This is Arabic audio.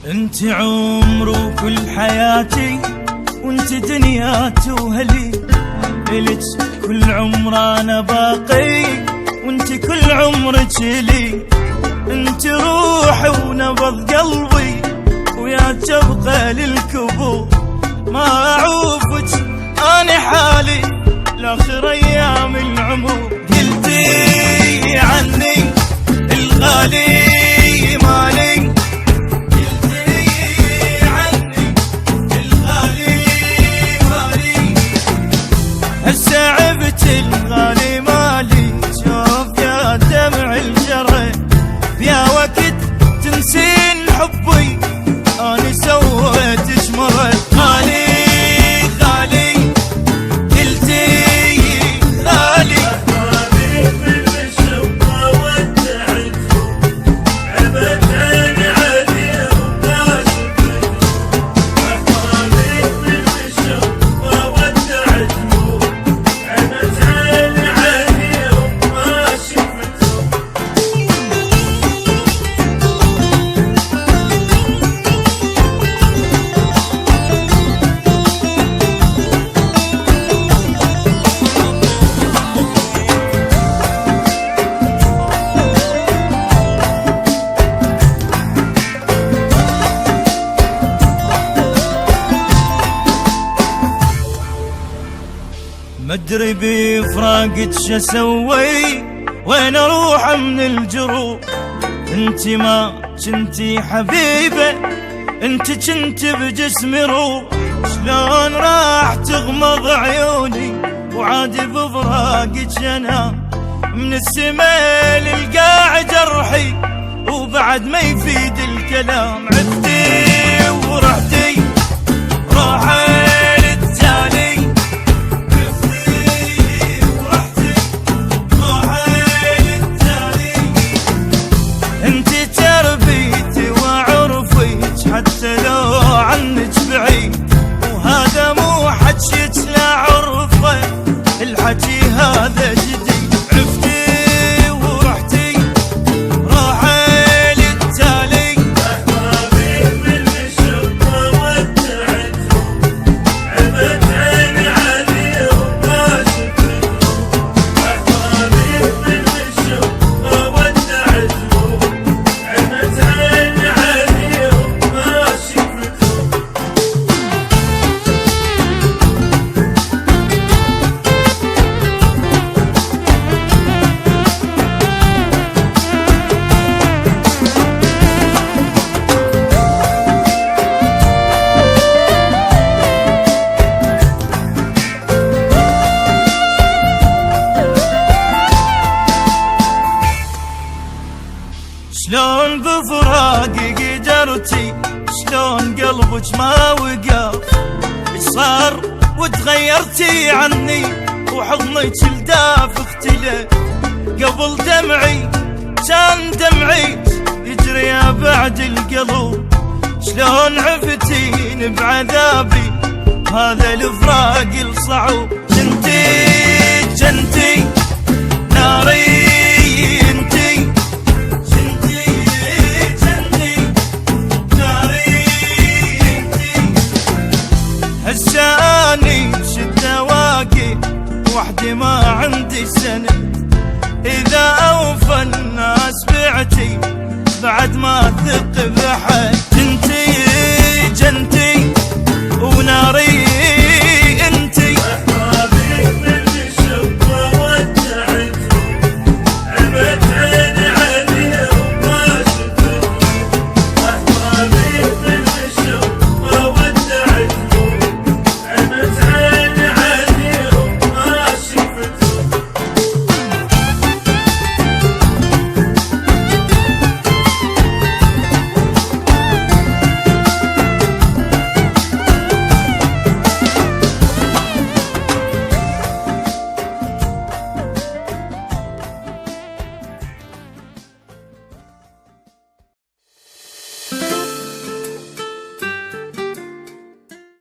انت عمري وكل حياتي، وانت دنياتي وهلي، الك كل عمر انا باقي، وانت كل عمرك لي، انت روحي ونبض قلبي، ويا تبقى للكبور ما اعوفك انا حالي لاخر ايام العمر. قلتي عني الغالي مالي، هسه عبت الغالي مالي، شوف يا دمع الجرى يا وقت تنسين حبي اني سويت شمرة. غالي غالي قلتي غالي، غالي من الشوق ودعتكم، عبت عيني عليهم ما شفتكم. غالي من الشوق ودعتكم، عبت عيني عليهم ما شفتكم. مدري بفراقك شسوي، وين اروح من الجروح، انت ما كنتي حبيبه، انت كنت بجسمي روح، شلون راح تغمض عيوني وعادي بفراقك انام، من السما للقاع جرحي وبعد ما يفيد الكلام. عفتي ورحتي روحي للتالي، حتى لو عنك بعيد، وهذا مو حجيك لا عرفه، الحكي هذا جديد. عفتي ورحتي روحي للتالي، غالي من الشوق ودعتكم، عبت عيني عليهم ما شفتكم. غالي من الشوق ودعتكم، عبت عيني عليهم ما شفتكم. شلون بفراقي قدرتي، شلون قلبك ما وقف، ايش صار وتغيرتي عني، وحضنك الداف اختلف، قبل دمعي كان دمعي يجري يا بعد القلب، شلون عفتين بعذابي هذا الفراق الصعب. جنتي ناري انتي، هسه اني شدة واقي وحدي ما عندي سنة، اذا اوفى الناس بعتي بعد ما ثق بحالي.